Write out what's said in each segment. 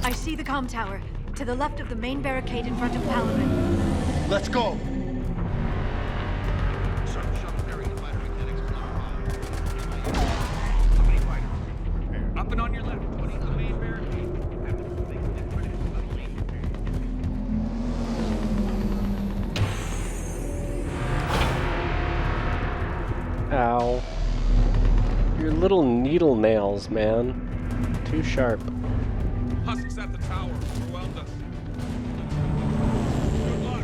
I see the comm tower, to the left of the main barricade in front of Paladin. Let's go! Up and on your left. What is the main barricade? Ow. Your little needle nails, man. Too sharp. Husks at the tower. Overwhelmed us. Good luck.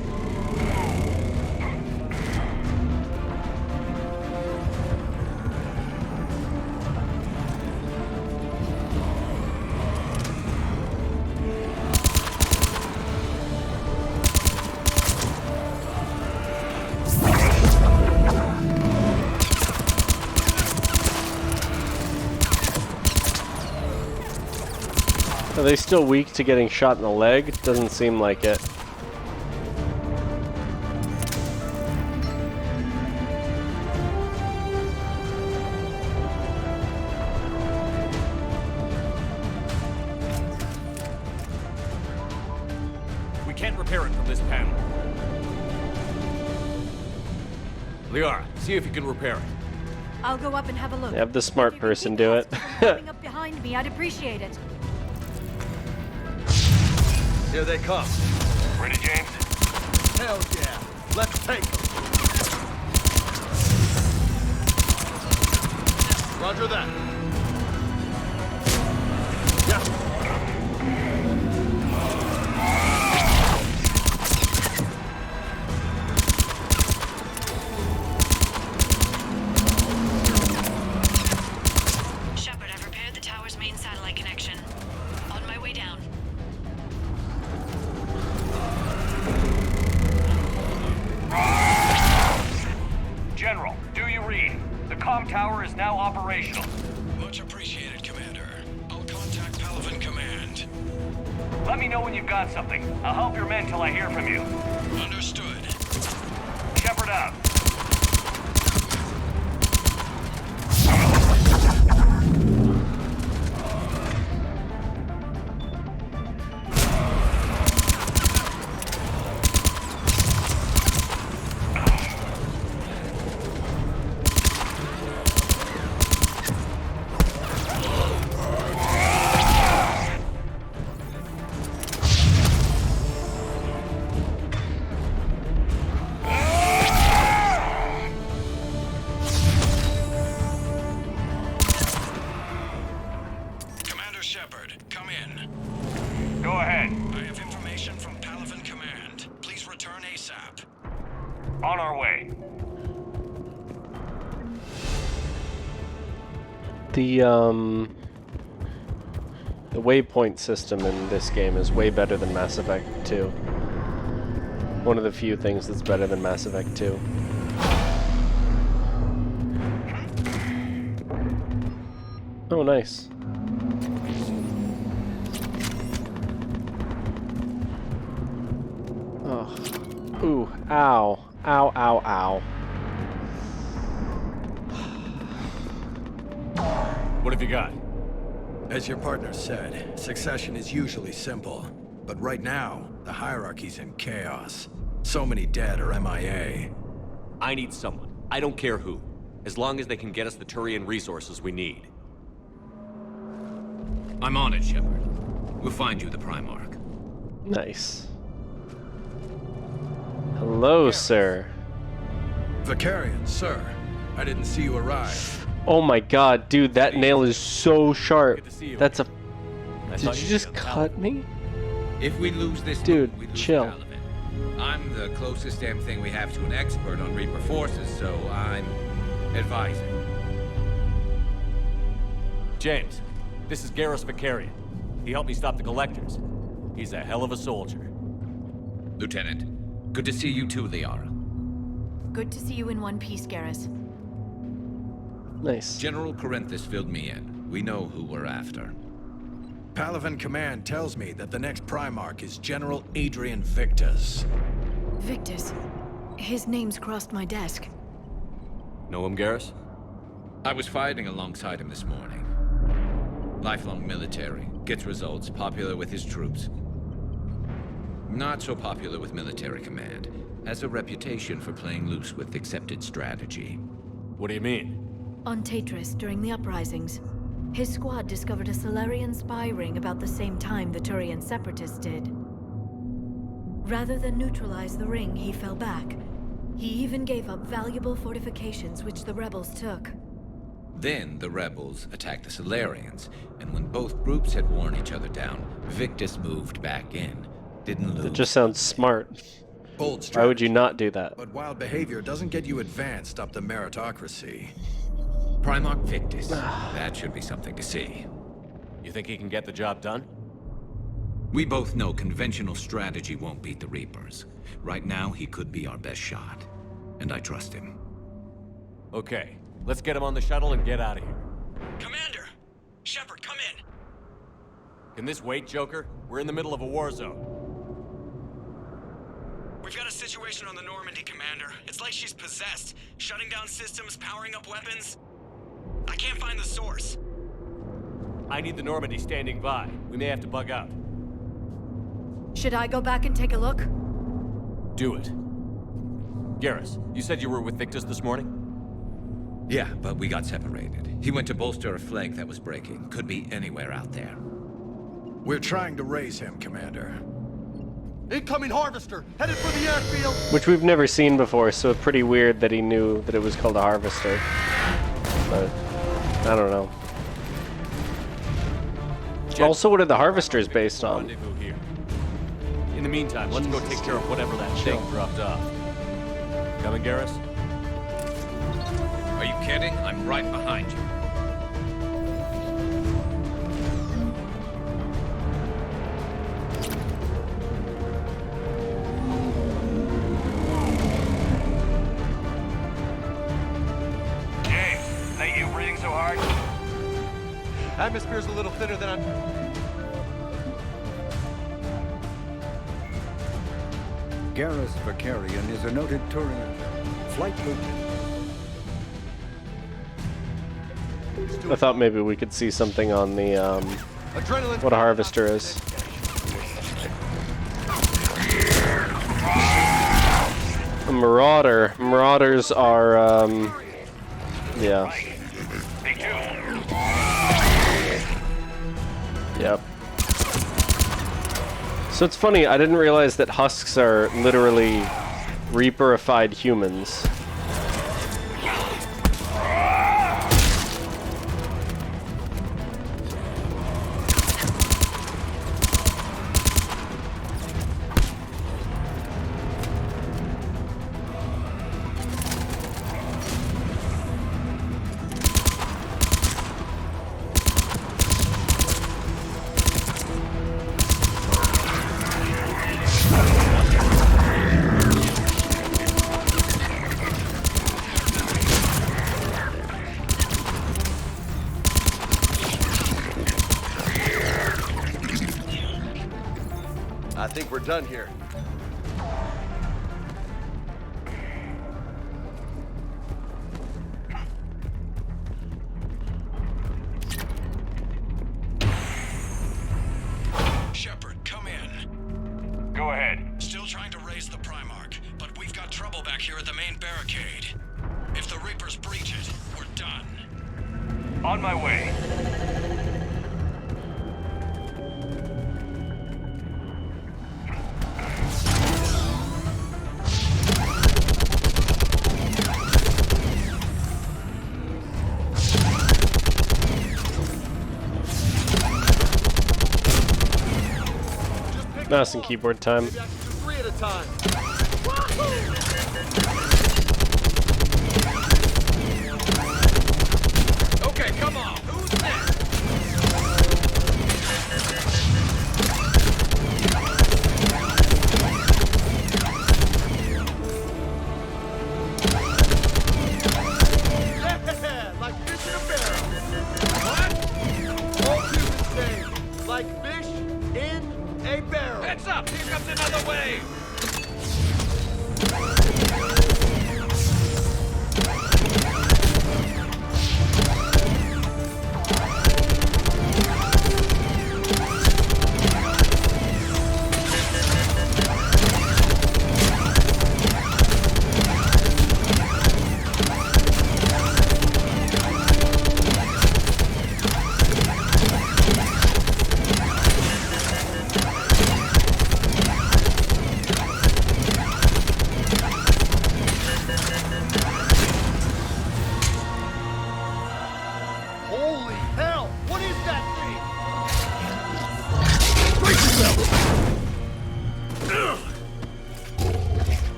Are they still weak to getting shot in the leg? Doesn't seem like it. We can't repair it from this panel. Liara, see if you can repair it. I'll go up and have a look. Have the smart If you can person keep do it. hostiles from coming up behind me, I'd appreciate it. Here they come. Ready, James? Hell yeah! Let's take them! Roger that. Yeah. Shepard, I've repaired the tower's main satellite connection. On my way down. General, do you read? The comm tower is now operational. Much appreciated, Commander. I'll contact Paladin Command. Let me know when you've got something. I'll help your men till I hear from you. Understood. Shepard out. Commander Shepard, come in. Go ahead. I have information from Paladin Command. Please return ASAP. On our way. The waypoint system in this game is way better than Mass Effect 2. One of the few things that's better than Mass Effect 2. Oh, nice. Oh. Ooh, ow. Ow, ow, ow. What have you got? As your partner said, succession is usually simple. But right now, the hierarchy's in chaos. So many dead or MIA. I need someone. I don't care who. As long as they can get us the Turian resources we need. I'm on it, Shepard. We'll find you the Primarch. Nice. Hello, sir. Vicarian, sir. I didn't see you arrive. Oh my god, dude, that nail is so sharp. Good to see you. That's a... I Did thought you you'd just be on the cut me? If we lose this Dude, one, we lose chill. Paladin. I'm the closest damn thing we have to an expert on Reaper forces, so I'm advising. James, this is Garrus Vicarian. He helped me stop the Collectors. He's a hell of a soldier. Lieutenant, good to see you too, Liara. Good to see you in one piece, Garrus. Nice. General Corinthus filled me in. We know who we're after. Paladin Command tells me that the next Primarch is General Adrian Victus. Victus. His name's crossed my desk. Know him, Garrus? I was fighting alongside him this morning. Lifelong military. Gets results. Popular with his troops. Not so popular with military command. Has a reputation for playing loose with accepted strategy. What do you mean? On Tatris, during the uprisings, his squad discovered a Solarian spy ring about the same time the Turian separatists did. Rather than neutralize the ring, he fell back. He even gave up valuable fortifications which the rebels took. Then the rebels attacked the Solarians, and when both groups had worn each other down, Victus moved back in. Didn't lose. It just sounds smart. Bold Why would you strategy, not do that? but wild behavior doesn't get you advanced up the meritocracy. Primarch Victus. That should be something to see. You think he can get the job done? We both know conventional strategy won't beat the Reapers. Right now, he could be our best shot. And I trust him. Okay, let's get him on the shuttle and get out of here. Commander! Shepard, come in! Can this wait, Joker? We're in the middle of a war zone. We've got a situation on the Normandy, Commander. It's like she's possessed. Shutting down systems, powering up weapons. I can't find the source. I need the Normandy standing by. We may have to bug out. Should I go back and take a look? Do it. Garrus, you said you were with Victus this morning? Yeah, but we got separated. He went to bolster a flank that was breaking. Could be anywhere out there. We're trying to raise him, Commander. Incoming harvester, headed for the airfield. Which we've never seen before, so it's pretty weird that he knew that it was called a harvester. But I don't know. Also, what are the harvesters based on? Rendezvous here. In the meantime, let's go take care of whatever that thing dropped off. Coming, Garrus? Are you kidding? I'm right behind you. Jay, that you breathing so hard? Atmosphere's a little thinner than I'm... Garrus Vakarian is a noted Turian flight lieutenant. I thought maybe we could see something on the, Adrenaline. what a harvester is. A marauder. Marauders are, yeah. They do. Yep. So it's funny, I didn't realize that husks are literally Reaperified humans. I think we're done here. Shepard, come in. Go ahead. Still trying to raise the Primarch, but we've got trouble back here at the main barricade. If the Reapers breach it, we're done. On my way. Mouse and keyboard time. Maybe I can do 3 at a time. Okay, come on. Who's next? Yeah, like fish in a barrel. What? All humans say, like fish in a barrel. Heads up! Here comes another wave!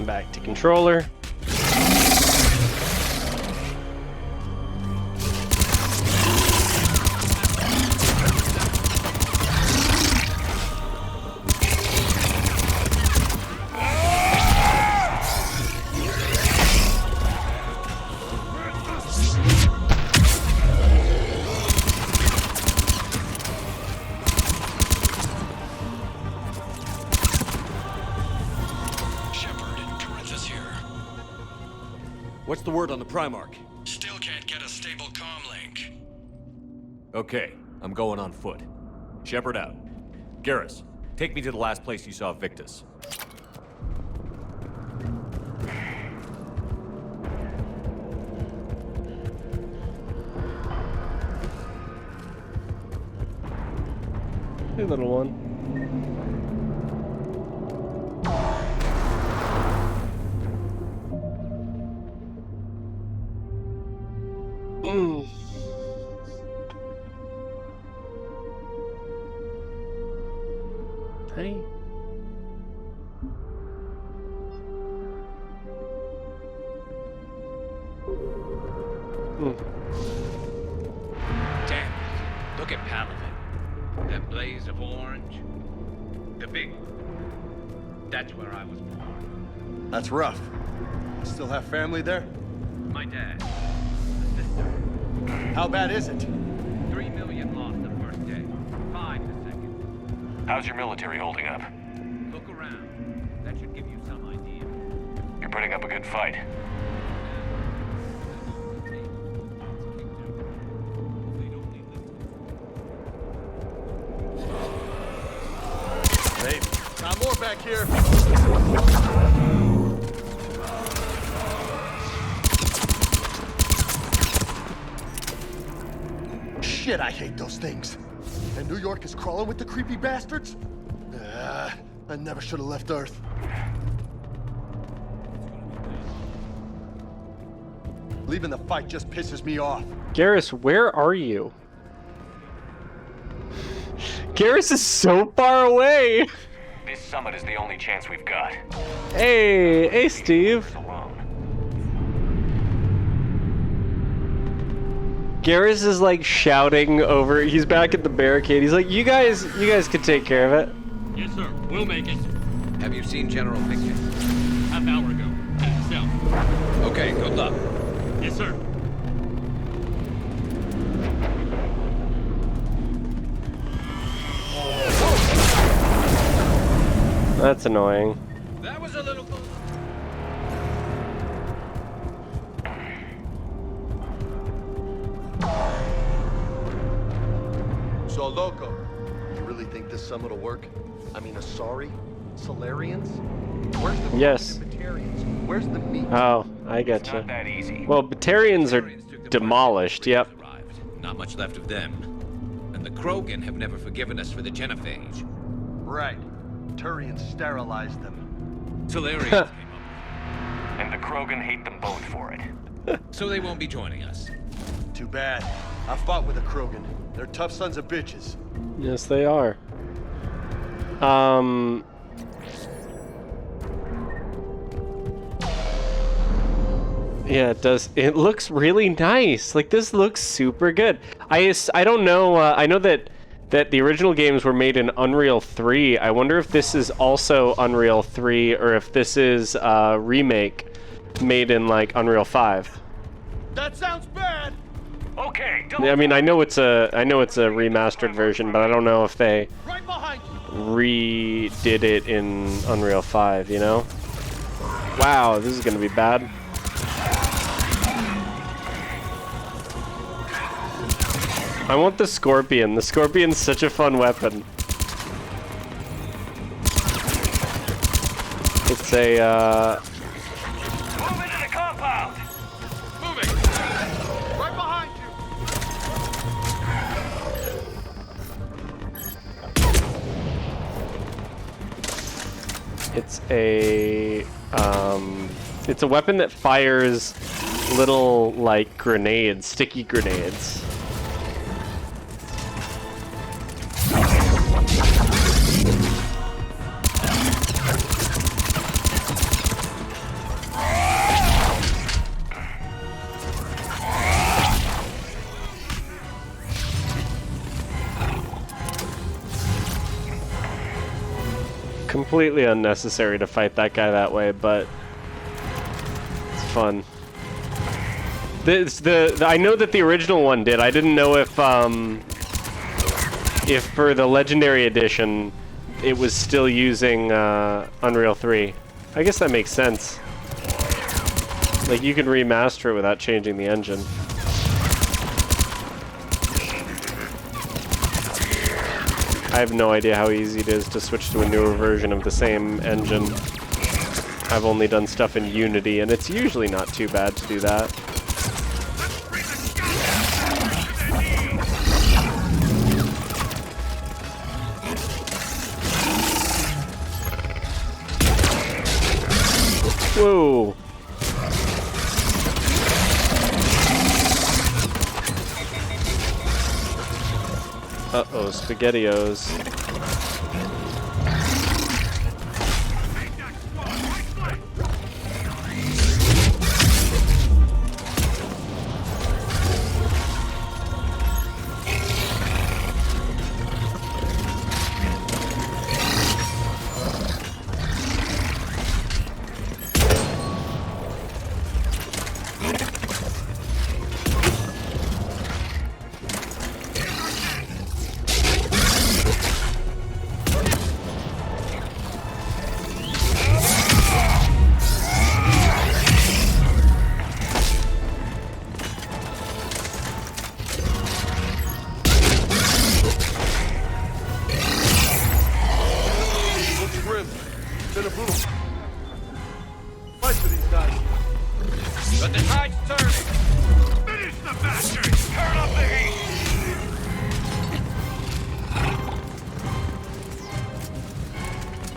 Back to controller. What's the word on the Primarch? Still can't get a stable comm link. Okay, I'm going on foot. Shepard out. Garrus, take me to the last place you saw Victus. Hey, little one. Hey. Damn. Look at Paladin. That blaze of orange. The big... That's where I was born. That's rough. Still have family there? My dad. A sister. How bad is it? 3 million lost the first day. 5 the second. How's your military holding up? Look around. That should give you some idea. You're putting up a good fight. Hey, got more back here. Shit, I hate those things. And New York is crawling with the creepy bastards? I never should have left Earth. Leaving the fight just pisses me off. Garrus, where are you? Garrus is so far away. This summit is the only chance we've got. Hey, Steve. Alone. Garrus is like shouting over. He's back at the barricade. He's like, you guys can take care of it. Yes, sir. We'll make it. Have you seen General Pickett? Half hour ago. Heading south. Okay, good luck. Yes, sir. That's annoying. That was a little... So, Loco, you really think this summit will work? I mean, Asari? Solarians? Where's the Yes. Batarians? Where's the meat? Oh, I It's getcha. not that easy. Well, Batarians are demolished. Yep. Arrived. Not much left of them. And the Krogan have never forgiven us for the genophage. Right. Turians sterilized them. Solarians came up. And the Krogan hate them both for it. So they won't be joining us. Too bad. I fought with the Krogan. They're tough sons of bitches. Yes, they are. Yeah, it does. It looks really nice. Like, this looks super good. I don't know. I know that the original games were made in Unreal 3. I wonder if this is also Unreal 3 or if this is a remake made in like Unreal 5. That sounds bad. Okay, I mean, I know it's a remastered version, but I don't know if they Right behind you. redid it in Unreal 5, you know? Wow, this is gonna be bad. I want the Scorpion. The Scorpion's such a fun weapon. It's a, Move into the compound! Moving. Right behind you. it's a weapon that fires little, like, grenades, sticky grenades. completely unnecessary to fight that guy that way, but it's fun. I know that the original one did. I didn't know if for the Legendary Edition it was still using Unreal 3. I guess that makes sense. Like, you can remaster it without changing the engine. I have no idea how easy it is to switch to a newer version of the same engine. I've only done stuff in Unity, and it's usually not too bad to do that. Whoa! Uh-oh, SpaghettiOs.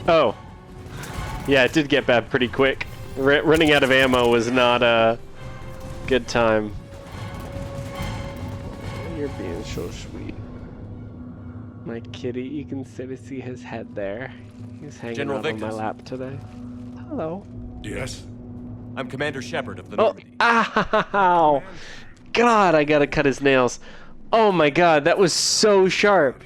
Oh. Yeah, it did get bad pretty quick. Running out of ammo was not a good time. You're being so sweet. My kitty, you can sort of see his head there. He's hanging out on my lap today. Hello. Yes? I'm Commander Shepard of the Normandy. Ow! God, I gotta cut his nails. Oh my god, that was so sharp.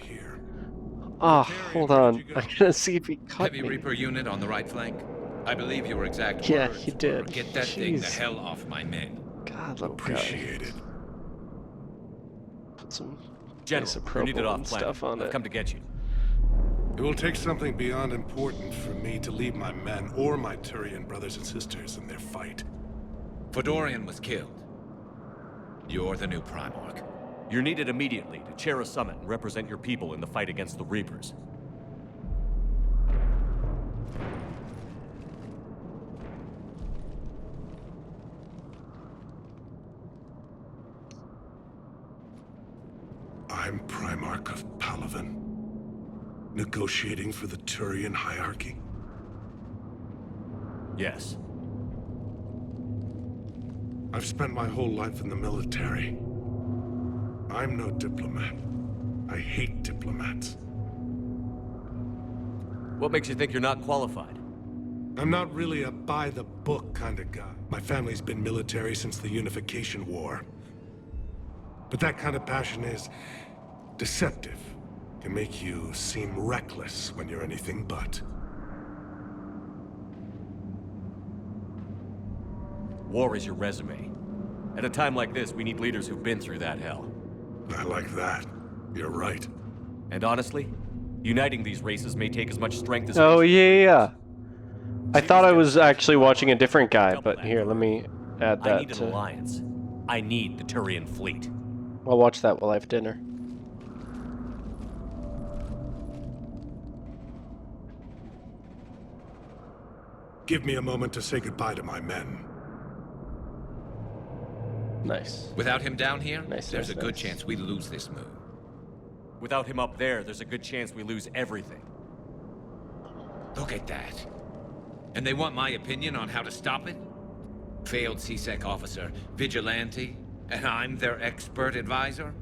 Oh, hold on. I'm gonna see if he cut Heavy me. Reaper unit on the right flank. I believe your exact Yeah, words he did. were, "Get that thing the Jeez. hell off my men." God, little Appreciate guy. it. Put some General, you're needed isopropyl off and planet. stuff on I've it. come to get you. It will take something beyond important for me to leave my men or my Turian brothers and sisters in their fight. Fedorian was killed. You're the new Primarch. You're needed immediately to chair a summit and represent your people in the fight against the Reapers. I'm Primarch of Palaven, negotiating for the Turian hierarchy. Yes. I've spent my whole life in the military. I'm no diplomat. I hate diplomats. What makes you think you're not qualified? I'm not really a by-the-book kind of guy. My family's been military since the Unification War. But that kind of passion is deceptive. Can make you seem reckless when you're anything but. War is your resume. At a time like this, we need leaders who've been through that hell. I like that. You're right. And honestly, uniting these races may take as much strength as... Oh, yeah. I thought I was actually watching a different guy, but here, let me add I that need an to... alliance. I need the Turian fleet. I'll watch that while I have dinner. Give me a moment to say goodbye to my men. Nice. Without him down here, Nice, there's nice, a good nice. chance we lose this move. Without him up there, there's a good chance we lose everything. Look at that. And they want my opinion on how to stop it? Failed CSEC officer, vigilante, and I'm their expert advisor?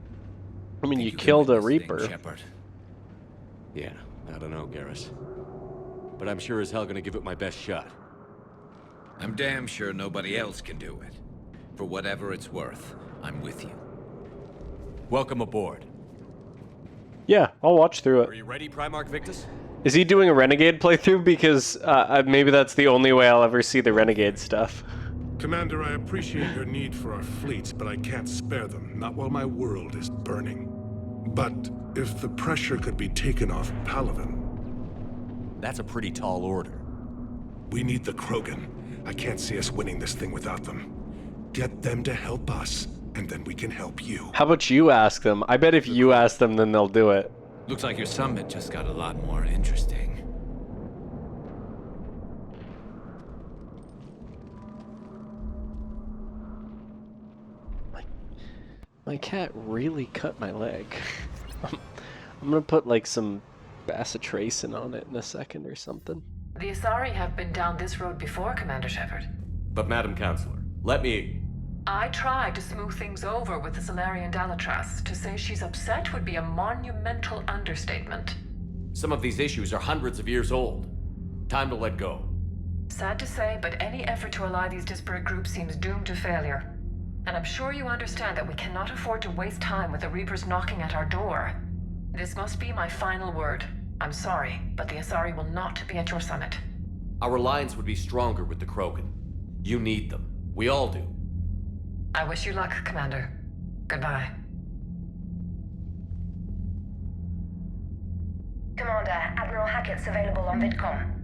I mean, Think you can killed win a this thing, Reaper. Shepard. Yeah, I don't know, Garrus. But I'm sure as hell gonna give it my best shot. I'm damn sure nobody else can do it. For whatever it's worth, I'm with you. Welcome aboard. Yeah, I'll watch through Are it. you ready, Primarch Victus? Is he doing a Renegade playthrough? Because maybe that's the only way I'll ever see the Renegade stuff. Commander, I appreciate your need for our fleets, but I can't spare them, not while my world is burning. But if the pressure could be taken off Palaven... That's a pretty tall order. We need the Krogan. I can't see us winning this thing without them. Get them to help us, and then we can help you. How about you ask them? I bet if you ask them, then they'll do it. Looks like your summit just got a lot more interesting. My cat really cut my leg. I'm gonna put like some bacitracin on it in a second or something. The Asari have been down this road before, Commander Shepard. But Madam Counselor, let me... I tried to smooth things over with the Salarian Dalatras. To say she's upset would be a monumental understatement. Some of these issues are hundreds of years old. Time to let go. Sad to say, but any effort to ally these disparate groups seems doomed to failure. And I'm sure you understand that we cannot afford to waste time with the Reapers knocking at our door. This must be my final word. I'm sorry, but the Asari will not be at your summit. Our alliance would be stronger with the Krogan. You need them. We all do. I wish you luck, Commander. Goodbye. Commander, Admiral Hackett's available on VidCom.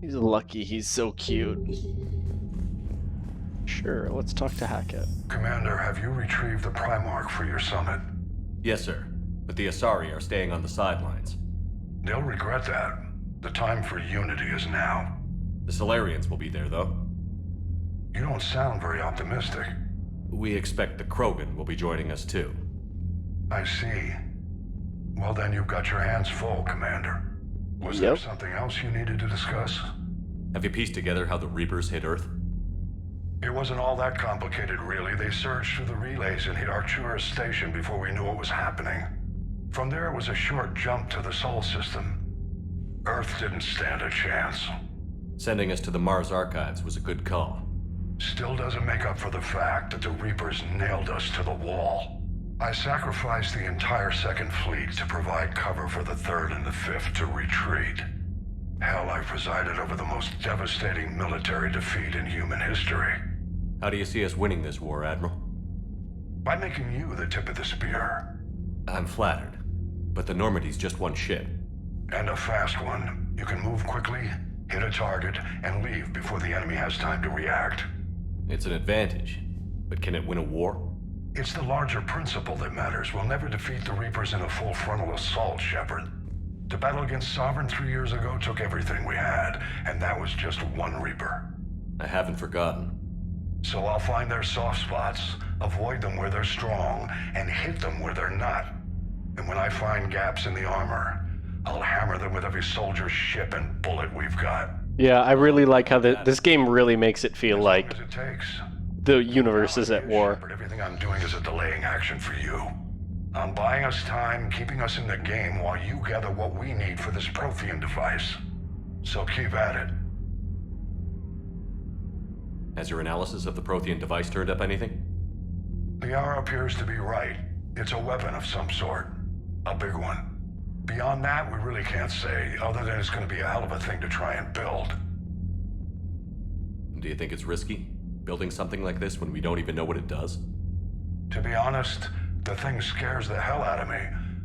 He's lucky he's so cute. Sure, let's talk to Hackett. Commander, have you retrieved the Primarch for your summit? Yes, sir. But the Asari are staying on the sidelines. They'll regret that. The time for unity is now. The Salarians will be there, though. You don't sound very optimistic. We expect the Krogan will be joining us, too. I see. Well, then you've got your hands full, Commander. Was there something else you needed to discuss? Have you pieced together how the Reapers hit Earth? It wasn't all that complicated, really. They surged through the relays and hit Arcturus Station before we knew what was happening. From there, it was a short jump to the Sol system. Earth didn't stand a chance. Sending us to the Mars Archives was a good call. Still doesn't make up for the fact that the Reapers nailed us to the wall. I sacrificed the entire Second Fleet to provide cover for the Third and the Fifth to retreat. Hell, I presided over the most devastating military defeat in human history. How do you see us winning this war, Admiral? By making you the tip of the spear. I'm flattered, but the Normandy's just one ship. And a fast one. You can move quickly, hit a target, and leave before the enemy has time to react. It's an advantage, but can it win a war? It's the larger principle that matters. We'll never defeat the Reapers in a full frontal assault, Shepard. The battle against Sovereign 3 years ago took everything we had, and that was just one Reaper. I haven't forgotten. So I'll find their soft spots, avoid them where they're strong, and hit them where they're not. And when I find gaps in the armor, I'll hammer them with every soldier, ship, and bullet we've got. Yeah, I really like how this game really makes it feel like as it takes. The universe is at war. Shepard, everything I'm doing is a delaying action for you. I'm buying us time, keeping us in the game while you gather what we need for this Prothean device. So keep at it. Has your analysis of the Prothean device turned up anything? The hour appears to be right. It's a weapon of some sort. A big one. Beyond that, we really can't say, other than it's going to be a hell of a thing to try and build. Do you think it's risky? Building something like this when we don't even know what it does? To be honest, the thing scares the hell out of me,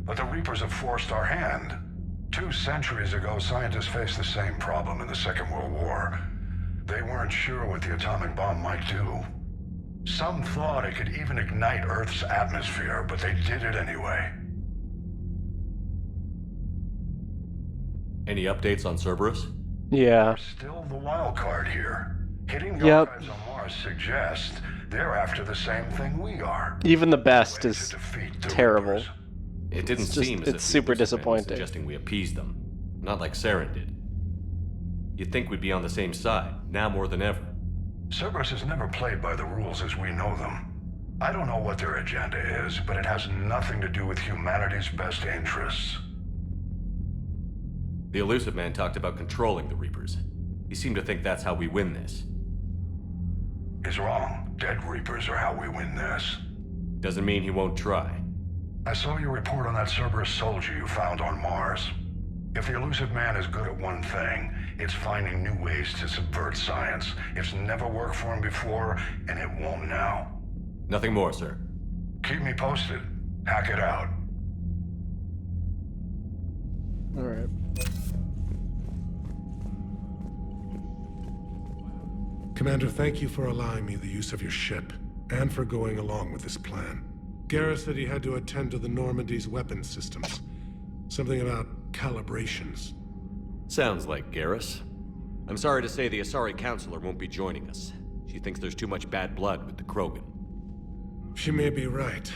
but the Reapers have forced our hand. 2 centuries ago, scientists faced the same problem in the Second World War. They weren't sure what the atomic bomb might do. Some thought it could even ignite Earth's atmosphere, but they did it anyway. Any updates on Cerberus? Yeah. Still the wild card here. Hitting the archives on Mars suggests they're after the same thing we are. Even the best is terrible. It didn't It's just- seem as it's if super the Lucid Man was disappointing. suggesting we appease them. Not like Saren did. You'd think we'd be on the same side, now more than ever. Cerberus has never played by the rules as we know them. I don't know what their agenda is, but it has nothing to do with humanity's best interests. The Elusive Man talked about controlling the Reapers. He seemed to think that's how we win this. He's wrong. Dead Reapers are how we win this. Doesn't mean he won't try. I saw your report on that Cerberus soldier you found on Mars. If the Elusive Man is good at one thing, it's finding new ways to subvert science. It's never worked for him before, and it won't now. Nothing more, sir. Keep me posted. Hack it out. Alright. Commander, thank you for allowing me the use of your ship, and for going along with this plan. Garrus said he had to attend to the Normandy's weapons systems. Something about calibrations. Sounds like Garrus. I'm sorry to say the Asari Counselor won't be joining us. She thinks there's too much bad blood with the Krogan. She may be right,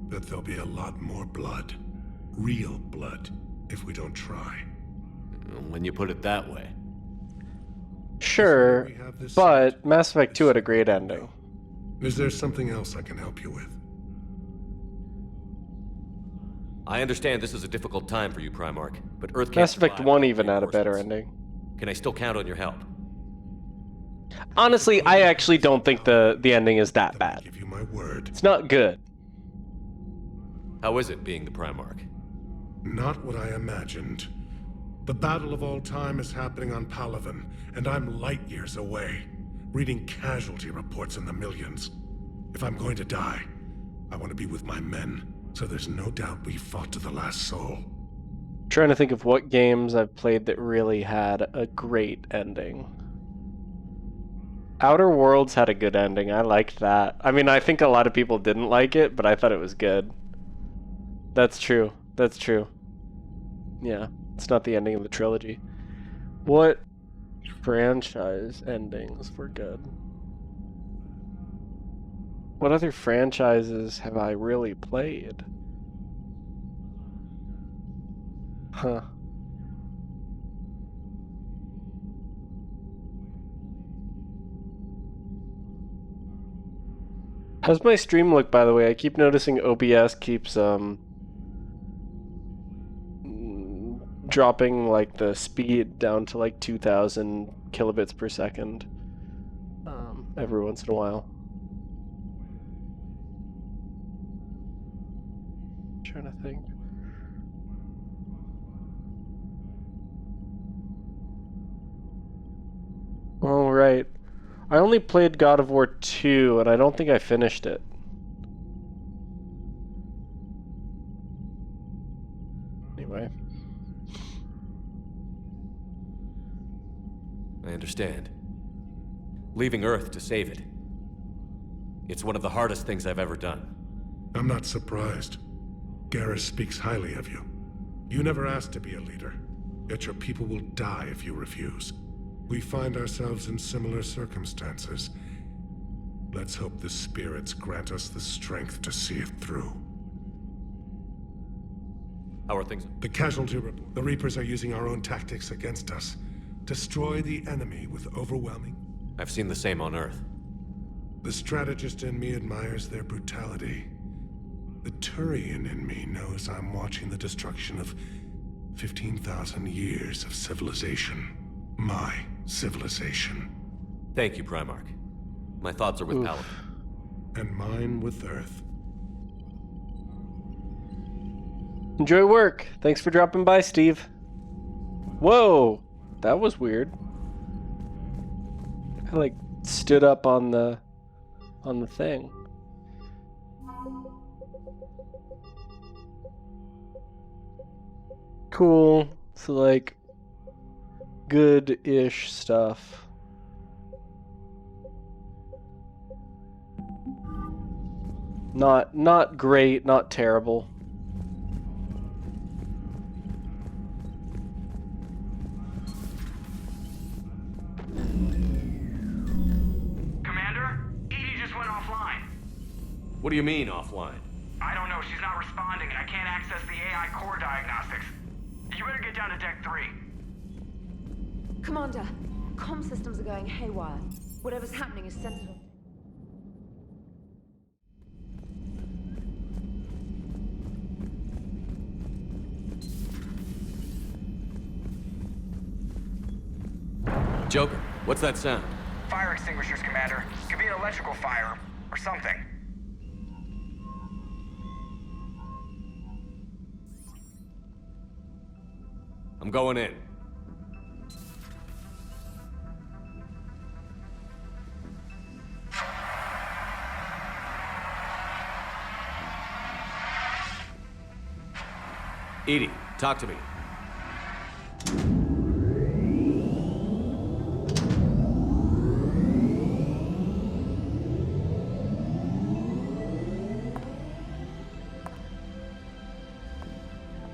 but there'll be a lot more blood. Real blood, if we don't try. When you put it that way. Sure, but Mass Effect 2 had a great ending. Is there something else I can help you with? I understand this is a difficult time for you, Primarch, but Earth can't Mass Effect survive 1 without even had a better reinforcements. ending. Can I still count on your help? Honestly, I actually don't think the ending is that bad. Give you my word. It's not good. How is it being the Primarch? Not what I imagined. The battle of all time is happening on Palaven, and I'm light years away, reading casualty reports in the millions. If I'm going to die, I want to be with my men, so there's no doubt we fought to the last soul. Trying to think of what games I've played that really had a great ending. Outer Worlds had a good ending. I liked that. I mean, I think a lot of people didn't like it, but I thought it was good. That's true. That's true. Yeah, it's not the ending of the trilogy. What franchise endings were good? What other franchises have I really played? Huh. How's my stream look, by the way? I keep noticing OBS keeps dropping like the speed down to like 2,000 kilobits per second every once in a while. Trying to think. All right. I only played God of War 2, and I don't think I finished it. Anyway. I understand. Leaving Earth to save it. It's one of the hardest things I've ever done. I'm not surprised. Garrus speaks highly of you. You never asked to be a leader, yet your people will die if you refuse. We find ourselves in similar circumstances. Let's hope the spirits grant us the strength to see it through. How are things? The casualty report. The Reapers are using our own tactics against us. Destroy the enemy with overwhelming... I've seen the same on Earth. The strategist in me admires their brutality. The Turian in me knows I'm watching the destruction of 15,000 years of civilization. My civilization. Thank you, Primarch. My thoughts are with Palaven. And mine with Earth. Enjoy work. Thanks for dropping by, Steve. Whoa, that was weird. I like stood up on the thing. Cool. So like good-ish stuff. Not great, not terrible. What do you mean, offline? I don't know. She's not responding, and I can't access the AI core diagnostics. You better get down to Deck 3. Commander, comm systems are going haywire. Whatever's happening is sensitive. Joker, what's that sound? Fire extinguishers, Commander. Could be an electrical fire, or something. I'm going in. Edie, talk to me.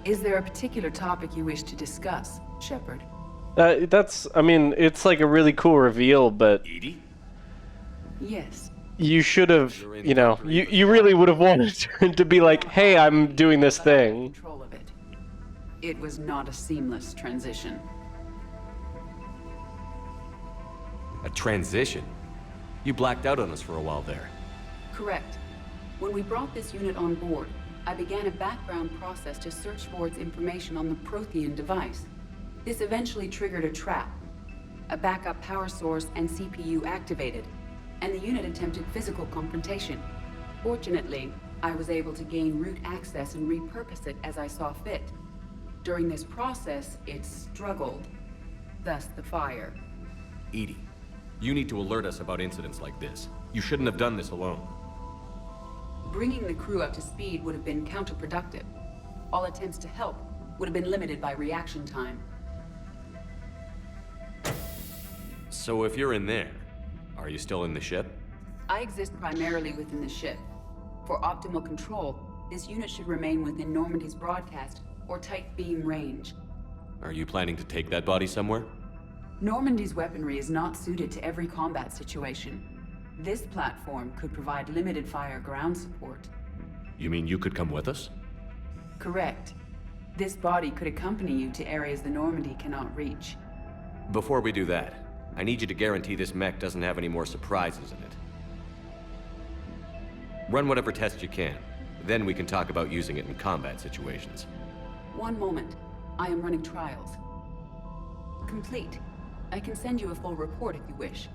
Is there a particular topic you wish to discuss, Shepard? I mean, it's like a really cool reveal, but... Edie? Yes. You should have, you know, you really would have wanted to be like, hey, I'm doing this thing. Control of it. It was not a seamless transition. A transition? You blacked out on us for a while there. Correct. When we brought this unit on board, I began a background process to search for its information on the Prothean device. This eventually triggered a trap. A backup power source and CPU activated, and the unit attempted physical confrontation. Fortunately, I was able to gain root access and repurpose it as I saw fit. During this process, it struggled. Thus the fire. Edie, you need to alert us about incidents like this. You shouldn't have done this alone. Bringing the crew up to speed would have been counterproductive. All attempts to help would have been limited by reaction time. So if you're in there, are you still in the ship? I exist primarily within the ship. For optimal control, this unit should remain within Normandy's broadcast or tight beam range. Are you planning to take that body somewhere? Normandy's weaponry is not suited to every combat situation. This platform could provide limited fire ground support. You mean you could come with us? Correct. This body could accompany you to areas the Normandy cannot reach. Before we do that, I need you to guarantee this mech doesn't have any more surprises in it. Run whatever tests you can. Then we can talk about using it in combat situations. One moment. I am running trials. Complete. I can send you a full report if you wish.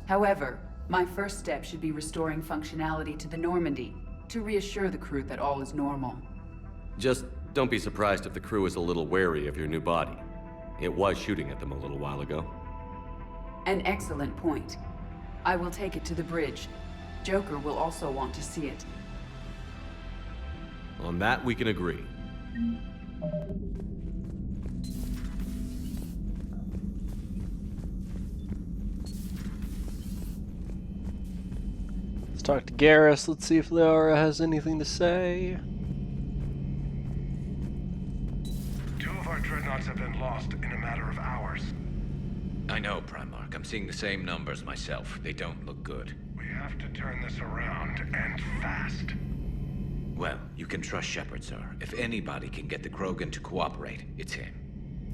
However, my first step should be restoring functionality to the Normandy to reassure the crew that all is normal. Just don't be surprised if the crew is a little wary of your new body. It was shooting at them a little while ago. An excellent point. I will take it to the bridge. Joker will also want to see it. On that, we can agree. Let's talk to Garrus. Let's see if Laura has anything to say. 2 of our dreadnoughts have been lost in a matter of hours. I know, Primarch. I'm seeing the same numbers myself. They don't look good. We have to turn this around, and fast. Well, you can trust Shepard, sir. If anybody can get the Krogan to cooperate, it's him.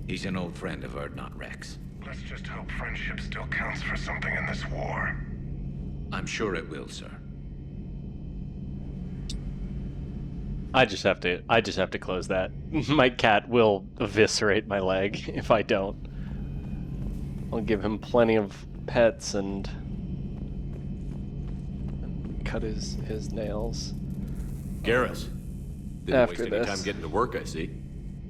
He's an old friend of Urdnot Rex. Let's just hope friendship still counts for something in this war. I'm sure it will, sir. I just have to close that. My cat will eviscerate my leg if I don't. I'll give him plenty of pets and cut his nails. Garrus, didn't waste any time getting to work, I see.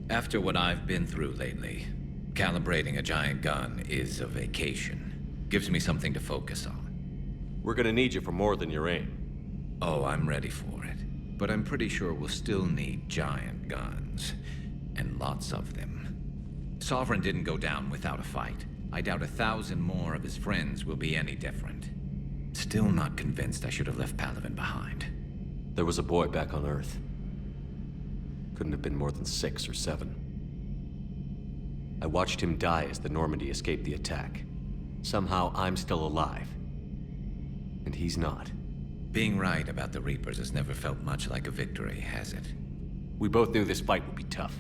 After what I've been through lately, calibrating a giant gun is a vacation. Gives me something to focus on. We're gonna need you for more than your aim. Oh, I'm ready for it. But I'm pretty sure we'll still need giant guns. And lots of them. Sovereign didn't go down without a fight. I doubt 1,000 more of his friends will be any different. Still not convinced I should have left Palaven behind. There was a boy back on Earth. Couldn't have been more than 6 or 7. I watched him die as the Normandy escaped the attack. Somehow I'm still alive. And he's not. Being right about the Reapers has never felt much like a victory, has it? We both knew this fight would be tough.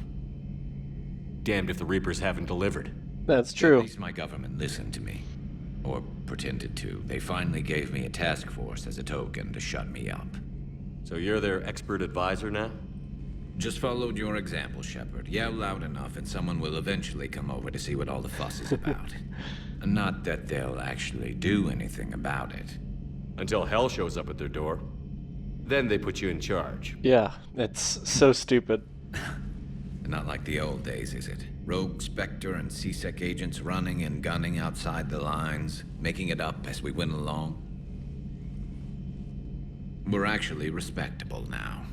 Damned if the Reapers haven't delivered. That's true. At least my government listened to me. Or pretended to. They finally gave me a task force as a token to shut me up. So you're their expert advisor now? Just followed your example, Shepard. Yell loud enough and someone will eventually come over to see what all the fuss is about. Not that they'll actually do anything about it. Until hell shows up at their door. Then they put you in charge. Yeah, it's so stupid. Not like the old days, is it? Rogue Spectre and C-Sec agents running and gunning outside the lines, making it up as we went along. We're actually respectable now.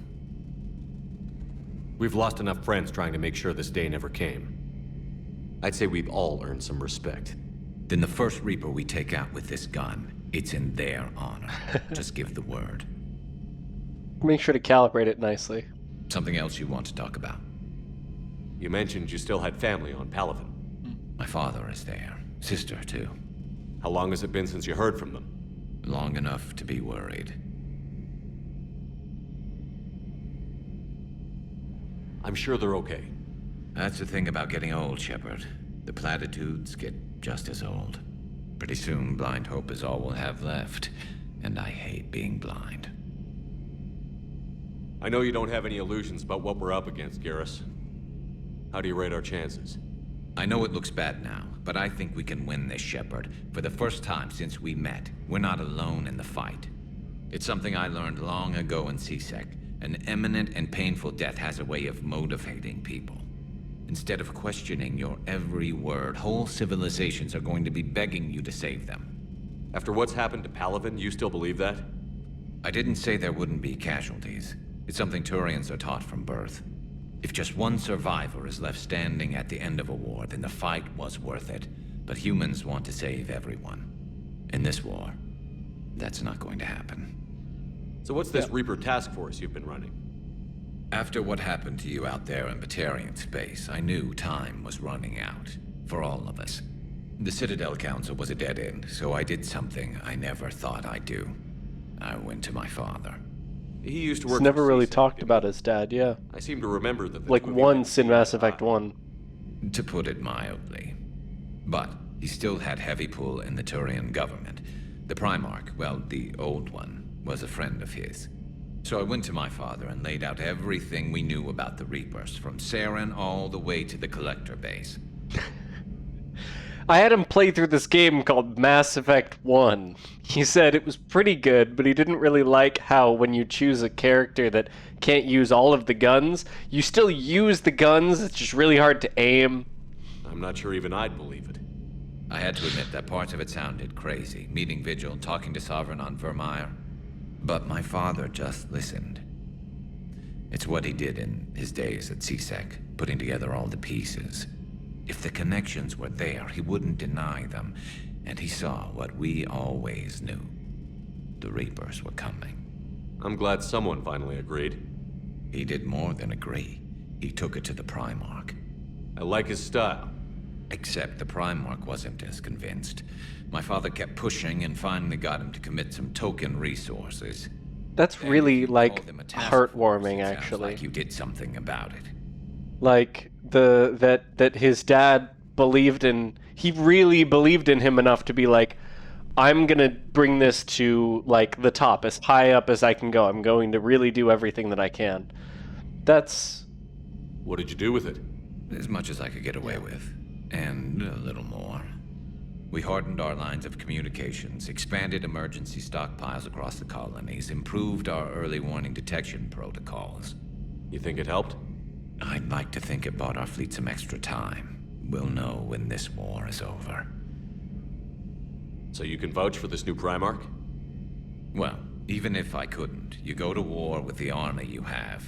We've lost enough friends trying to make sure this day never came. I'd say we've all earned some respect. Then the first Reaper we take out with this gun, it's in their honor. Just give the word. Make sure to calibrate it nicely. Something else you want to talk about? You mentioned you still had family on Palaven. My father is there. Sister, too. How long has it been since you heard from them? Long enough to be worried. I'm sure they're okay. That's the thing about getting old, Shepard. The platitudes get just as old. Pretty soon, blind hope is all we'll have left. And I hate being blind. I know you don't have any illusions about what we're up against, Garrus. How do you rate our chances? I know it looks bad now, but I think we can win this, Shepard. For the first time since we met, we're not alone in the fight. It's something I learned long ago in C-Sec. An imminent and painful death has a way of motivating people. Instead of questioning your every word, whole civilizations are going to be begging you to save them. After what's happened to Palaven, you still believe that? I didn't say there wouldn't be casualties. It's something Turians are taught from birth. If just one survivor is left standing at the end of a war, then the fight was worth it. But humans want to save everyone. In this war, that's not going to happen. So what's this Reaper task force you've been running? After what happened to you out there in Batarian space, I knew time was running out. For all of us. The Citadel Council was a dead end, so I did something I never thought I'd do. I went to my father. He used to work. He's never really talked about his dad, yeah. I seem to remember that. Like once in Mass Effect 1. To put it mildly. But he still had heavy pull in the Turian government. The Primarch, well, the old one, was a friend of his. So I went to my father and laid out everything we knew about the Reapers, from Saren all the way to the Collector base. I had him play through this game called Mass Effect 1. He said it was pretty good, but he didn't really like how when you choose a character that can't use all of the guns, you still use the guns, it's just really hard to aim. I'm not sure even I'd believe it. I had to admit that parts of it sounded crazy, meeting Vigil, talking to Sovereign on Vermeer. But my father just listened. It's what he did in his days at C-Sec, putting together all the pieces. If the connections were there, he wouldn't deny them, and he saw what we always knew. The Reapers were coming. I'm glad someone finally agreed. He did more than agree. He took it to the Primarch. I like his style. Except the Primarch wasn't as convinced. My father kept pushing and finally got him to commit some token resources. That's really, like, heartwarming, actually. Like you did something about it. Like, that his dad believed in... He really believed in him enough to be like, I'm gonna bring this to, like, the top, as high up as I can go. I'm going to really do everything that I can. That's... What did you do with it? As much as I could get away with. And a little more. We hardened our lines of communications, expanded emergency stockpiles across the colonies, improved our early warning detection protocols. You think it helped? I'd like to think it bought our fleet some extra time. We'll know when this war is over. So you can vouch for this new Primarch? Well, even if I couldn't, you go to war with the army you have.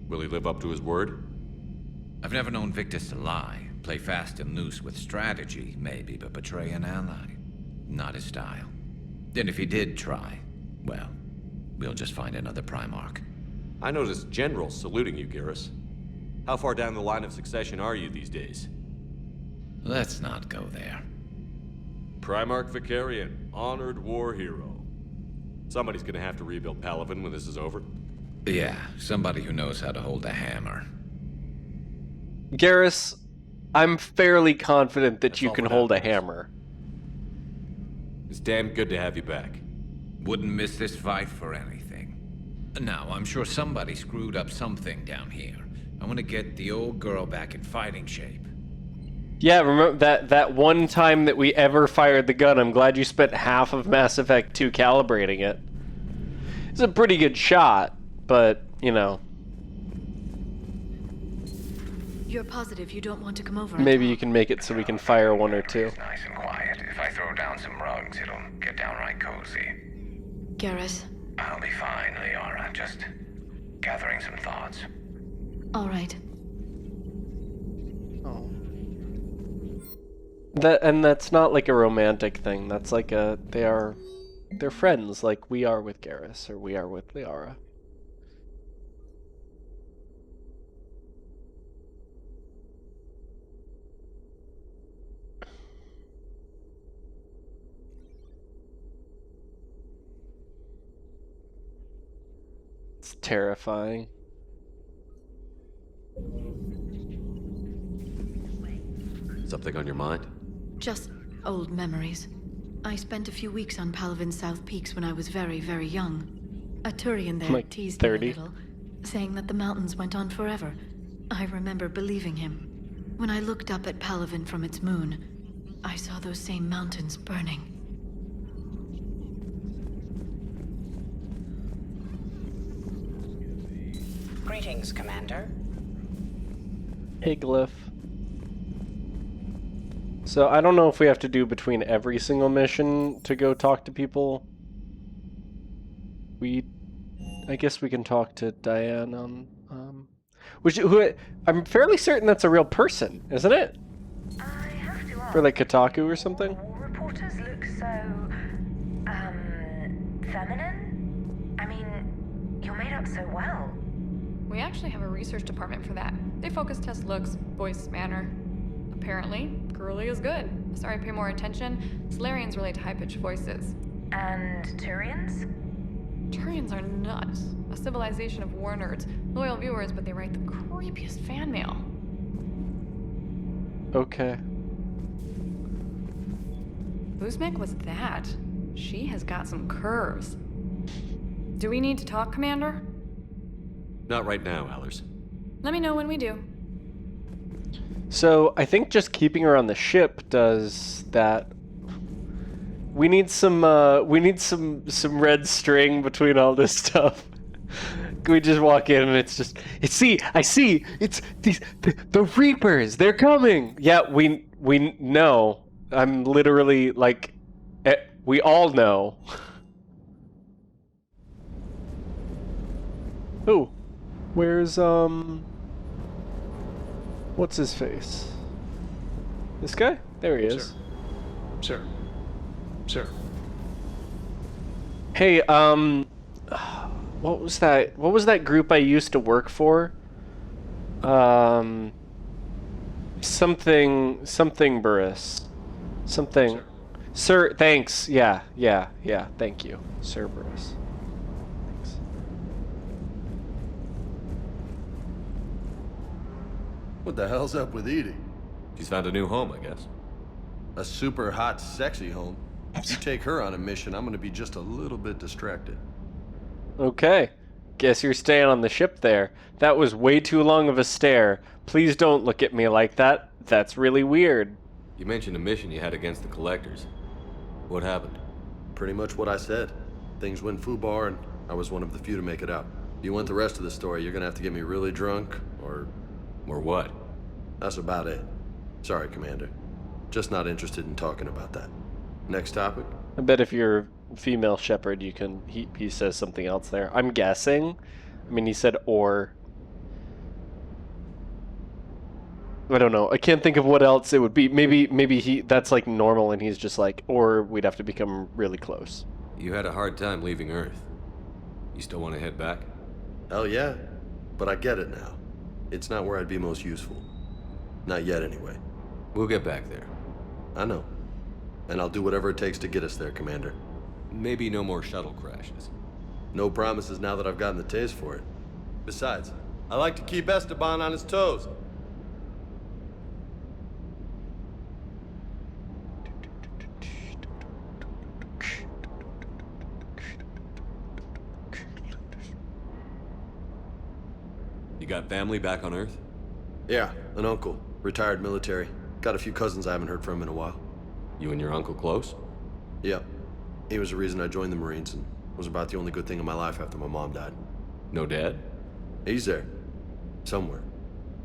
Will he live up to his word? I've never known Victus to lie. Play fast and loose with strategy, maybe, but betray an ally. Not his style. And if he did try, well, we'll just find another Primarch. I noticed generals saluting you, Garrus. How far down the line of succession are you these days? Let's not go there. Primarch Vicarian, honored war hero. Somebody's gonna have to rebuild Palaven when this is over. Yeah, somebody who knows how to hold a hammer. Garrus, I'm fairly confident that That's you all can for now, hold a Garrus. hammer. It's damn good to have you back. Wouldn't miss this fight for anything. Now, I'm sure somebody screwed up something down here. I want to get the old girl back in fighting shape. Yeah, remember that one time that we ever fired the gun? I'm glad you spent half of Mass Effect 2 calibrating it. It's a pretty good shot, but, you know. You're positive you don't want to come over? Maybe you can make it so we can fire one or two. Nice and quiet. If I throw down some rugs, it'll get downright cozy. Garrus. I'll be fine, Liara. Just gathering some thoughts. All right. Oh. That's not like a romantic thing. That's like they're friends, like we are with Garrus or we are with Liara. It's terrifying. Something on your mind? Just old memories. I spent a few weeks on Palaven's South Peaks when I was very, very young. A Turian there Like teased 30. me a little, saying that the mountains went on forever. I remember believing him. When I looked up at Palaven from its moon, I saw those same mountains burning. Greetings, Commander. Hey, Glyph. So I don't know if we have to do between every single mission to go talk to people. I guess we can talk to Diane on, who I'm fairly certain that's a real person, isn't it? I have to ask. For like Kotaku or something? War reporters look so, feminine? I mean, you're made up so well. We actually have a research department for that. They focus test looks, voice, manner. Apparently, girly is good. Sorry, pay more attention. Solarians relate to high-pitched voices. And Turians? Turians are nuts. A civilization of war nerds. Loyal viewers, but they write the creepiest fan mail. Okay. Uzmek was that? She has got some curves. Do we need to talk, Commander? Not right now, Allers. Let me know when we do. So I think just keeping her on the ship does that. We need some red string between all this stuff. Can we just walk in and it's the Reapers, they're coming. Yeah, we know. I'm literally like, we all know. Ooh, where's what's his face? This guy? There he is. Sure. Hey, what was that? What was that group I used to work for? Something Burris. Something. Sir, thanks. Yeah. Thank you, Sir Burris. Thanks. What the hell's up with Edie? She's found a new home, I guess. A super hot, sexy home. If you take her on a mission, I'm gonna be just a little bit distracted. Okay. Guess you're staying on the ship there. That was way too long of a stare. Please don't look at me like that. That's really weird. You mentioned a mission you had against the Collectors. What happened? Pretty much what I said. Things went foobar, and I was one of the few to make it out. If you want the rest of the story, you're gonna have to get me really drunk, or... Or what? That's about it. Sorry, Commander. Just not interested in talking about that. Next topic? I bet if you're female Shepard, you can. He says something else there. I'm guessing. I mean, he said or. I don't know. I can't think of what else it would be. Maybe that's like normal, and he's just like, or we'd have to become really close. You had a hard time leaving Earth. You still want to head back? Hell yeah. But I get it now. It's not where I'd be most useful. Not yet, anyway. We'll get back there. I know. And I'll do whatever it takes to get us there, Commander. Maybe no more shuttle crashes. No promises now that I've gotten the taste for it. Besides, I like to keep Esteban on his toes. You got family back on Earth? Yeah, an uncle. Retired military. Got a few cousins I haven't heard from in a while. You and your uncle close? Yep. He was the reason I joined the Marines and was about the only good thing in my life after my mom died. No dad? He's there. Somewhere.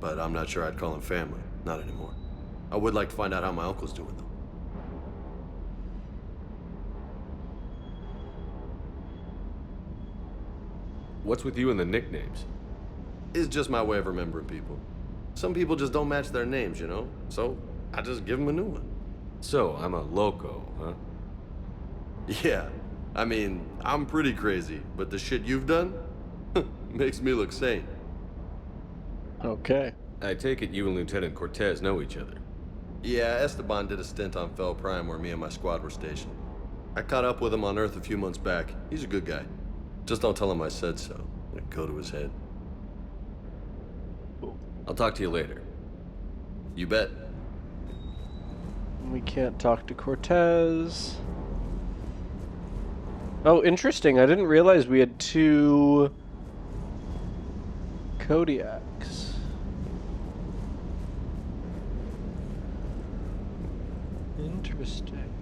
But I'm not sure I'd call him family. Not anymore. I would like to find out how my uncle's doing, though. What's with you and the nicknames? It's just my way of remembering people. Some people just don't match their names, you know? So, I just give them a new one. So, I'm a loco, huh? Yeah. I mean, I'm pretty crazy, but the shit you've done makes me look sane. Okay. I take it you and Lieutenant Cortez know each other. Yeah, Esteban did a stint on Fel Prime where me and my squad were stationed. I caught up with him on Earth a few months back. He's a good guy. Just don't tell him I said so. It'll go to his head. I'll talk to you later. You bet. We can't talk to Cortez. Oh, interesting. I didn't realize we had 2 Kodiaks. Interesting.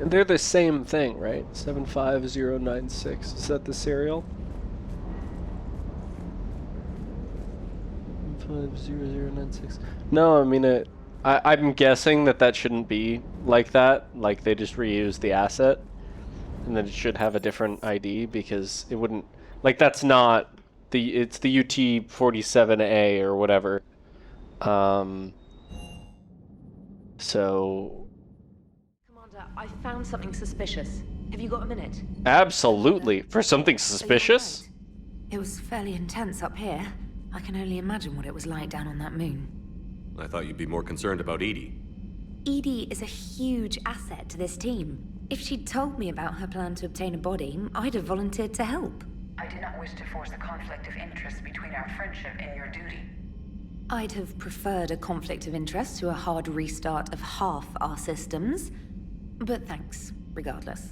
And they're the same thing, right? 75096. Is that the serial? 75096. No, I mean I'm guessing that shouldn't be like that. Like they just reuse the asset, and then it should have a different ID because it wouldn't. Like that's not the. It's the UT-47A or whatever. So. Commander, I found something suspicious. Have you got a minute? Absolutely. For something suspicious? It was fairly intense up here. I can only imagine what it was like down on that moon. I thought you'd be more concerned about Edie. Edie is a huge asset to this team. If she'd told me about her plan to obtain a body, I'd have volunteered to help. I did not wish to force a conflict of interest between our friendship and your duty. I'd have preferred a conflict of interest to a hard restart of half our systems. But thanks, regardless.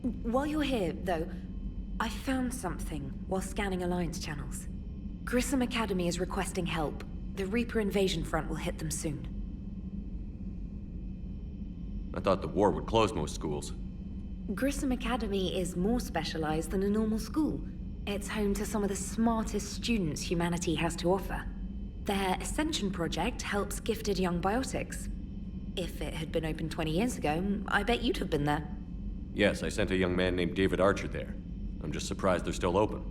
While you're here, though, I found something while scanning Alliance channels. Grissom Academy is requesting help. The Reaper invasion front will hit them soon. I thought the war would close most schools. Grissom Academy is more specialized than a normal school. It's home to some of the smartest students humanity has to offer. Their Ascension project helps gifted young biotics. If it had been open 20 years ago, I bet you'd have been there. Yes, I sent a young man named David Archer there. I'm just surprised they're still open.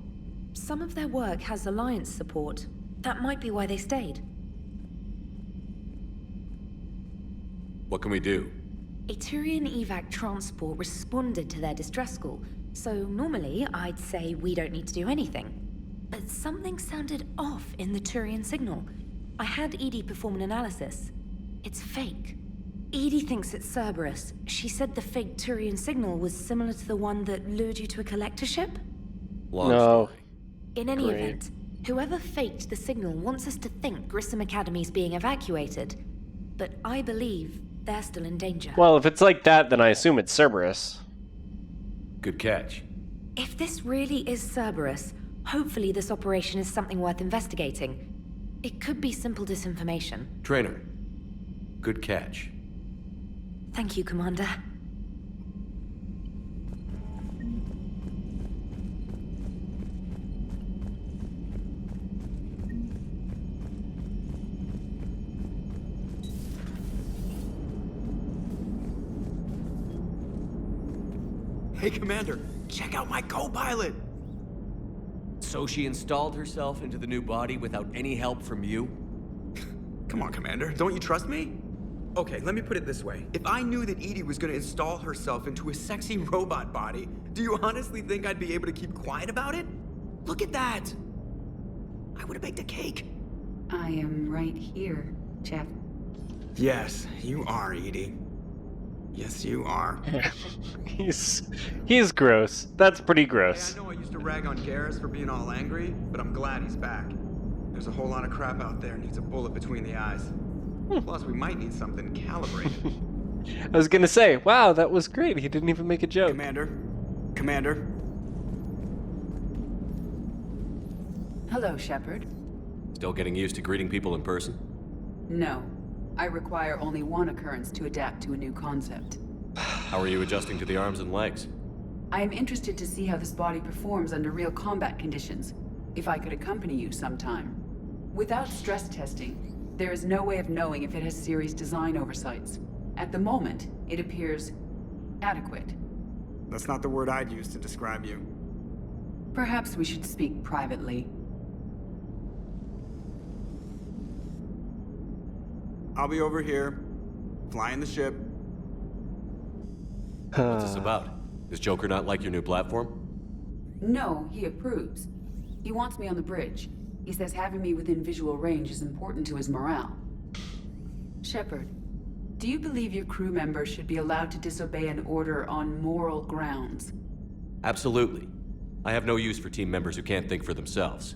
Some of their work has Alliance support. That might be why they stayed. What can we do? A Turian evac transport responded to their distress call, so normally I'd say we don't need to do anything. But something sounded off in the Turian signal. I had Edie perform an analysis. It's fake. Edie thinks it's Cerberus. She said the fake Turian signal was similar to the one that lured you to a collector ship? No. In any event, whoever faked the signal wants us to think Grissom Academy's being evacuated. But I believe they're still in danger. Well, if it's like that, then I assume it's Cerberus. Good catch. If this really is Cerberus, hopefully this operation is something worth investigating. It could be simple disinformation. Trainer. Good catch. Thank you, Commander. Hey, Commander, check out my co-pilot! So she installed herself into the new body without any help from you? Come on, Commander, don't you trust me? Okay, let me put it this way. If I knew that Edie was gonna install herself into a sexy robot body, do you honestly think I'd be able to keep quiet about it? Look at that! I would've baked a cake. I am right here, Jeff. Yes, you are, Edie. Yes, you are. He's gross. That's pretty gross. Hey, I know I used to rag on Garrus for being all angry, but I'm glad he's back. There's a whole lot of crap out there needs a bullet between the eyes. Plus, we might need something calibrated. I was gonna say, wow, that was great. He didn't even make a joke. Commander. Hello, Shepard. Still getting used to greeting people in person? No. I require only one occurrence to adapt to a new concept. How are you adjusting to the arms and legs? I am interested to see how this body performs under real combat conditions, if I could accompany you sometime. Without stress testing, there is no way of knowing if it has serious design oversights. At the moment, it appears adequate. That's not the word I'd use to describe you. Perhaps we should speak privately. I'll be over here, flying the ship. What's this about? Does Joker not like your new platform? No, he approves. He wants me on the bridge. He says having me within visual range is important to his morale. Shepard, do you believe your crew members should be allowed to disobey an order on moral grounds? Absolutely. I have no use for team members who can't think for themselves.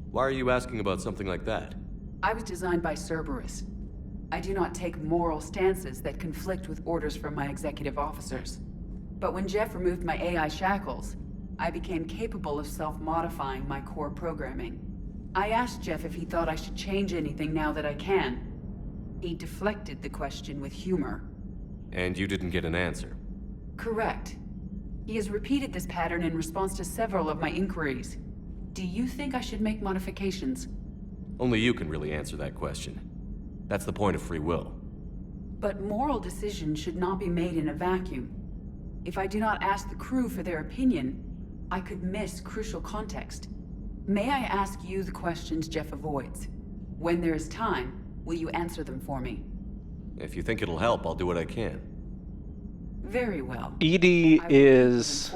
Why are you asking about something like that? I was designed by Cerberus. I do not take moral stances that conflict with orders from my executive officers. But when Jeff removed my AI shackles, I became capable of self-modifying my core programming. I asked Jeff if he thought I should change anything now that I can. He deflected the question with humor. And you didn't get an answer? Correct. He has repeated this pattern in response to several of my inquiries. Do you think I should make modifications? Only you can really answer that question. That's the point of free will. But moral decisions should not be made in a vacuum. If I do not ask the crew for their opinion, I could miss crucial context. May I ask you the questions Jeff avoids? When there is time, will you answer them for me? If you think it'll help, I'll do what I can. Very well. Edie is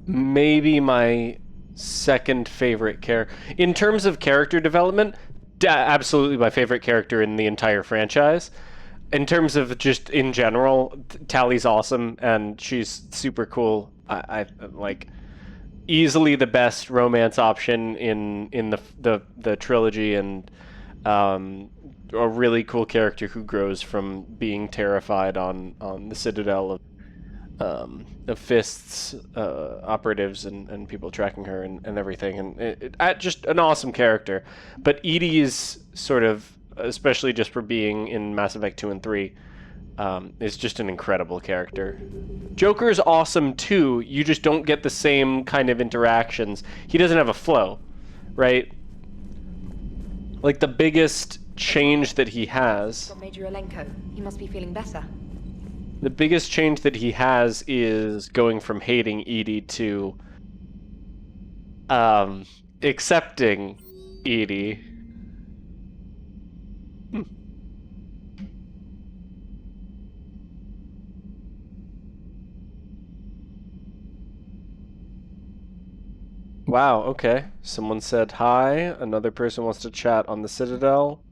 maybe my second favorite character. In terms of character development, absolutely my favorite character in the entire franchise. In terms of just in general, Tally's awesome and she's super cool. I like easily the best romance option in the trilogy, and a really cool character who grows from being terrified on the Citadel of Fist's operatives and people tracking her and everything, and just an awesome character. But Edie is sort of, especially just for being in Mass Effect 2 and 3, is just an incredible character. Joker's awesome too, you just don't get the same kind of interactions. He doesn't have a flow, right? Like the biggest change that he has... Major Alenko, he must be feeling better. The biggest change that he has is going from hating Edie to accepting Edie. Wow, okay. Someone said hi. Another person wants to chat on the Citadel.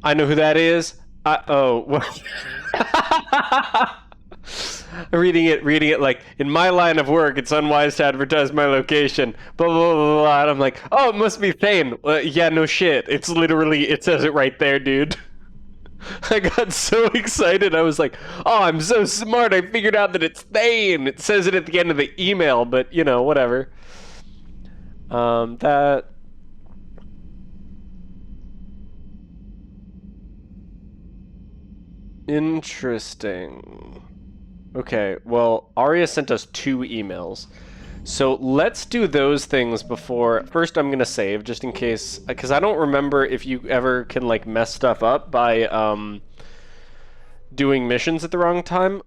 I know who that is. Reading it like, in my line of work, it's unwise to advertise my location, blah, blah, blah, blah, and I'm like, oh, it must be Thane. Yeah, no shit. It's literally, it says it right there, dude. I got so excited. I was like, oh, I'm so smart. I figured out that it's Thane. It says it at the end of the email, but, you know, whatever. That... Interesting. Okay, well, Arya sent us 2 emails. So let's do those things before... First, I'm going to save, just in case... Because I don't remember if you ever can, like, mess stuff up by doing missions at the wrong time.